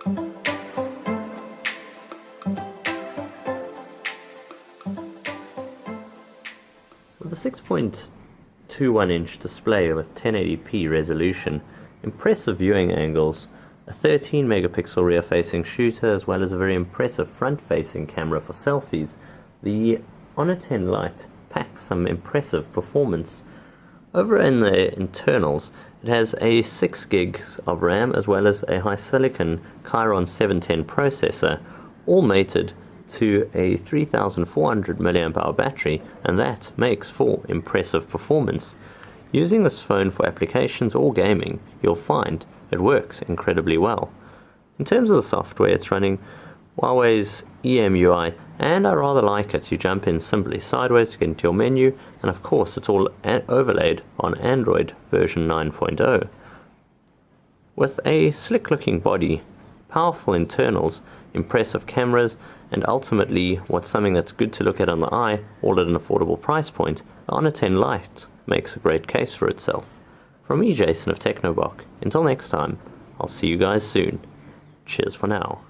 With a 6.21-inch display with 1080p resolution, impressive viewing angles, a 13 megapixel rear-facing shooter, as well as a very impressive front-facing camera for selfies, the Honor 10 Lite packs some impressive performance. Over in the internals, it has a 6 gigs of RAM as well as a high-silicon Kirin 710 processor, all mated to a 3400 mAh battery, and that makes for impressive performance. Using this phone for applications or gaming, you'll find it works incredibly well. In terms of the software, it's running Huawei's EMUI, and I rather like it. You jump in simply sideways to get into your menu, and of course it's all overlaid on Android version 9.0. With a slick looking body, powerful internals, impressive cameras, and ultimately what's something that's good to look at on the eye, all at an affordable price point, the Honor 10 Lite makes a great case for itself. From me, Jason of Technobock, until next time, I'll see you guys soon. Cheers for now.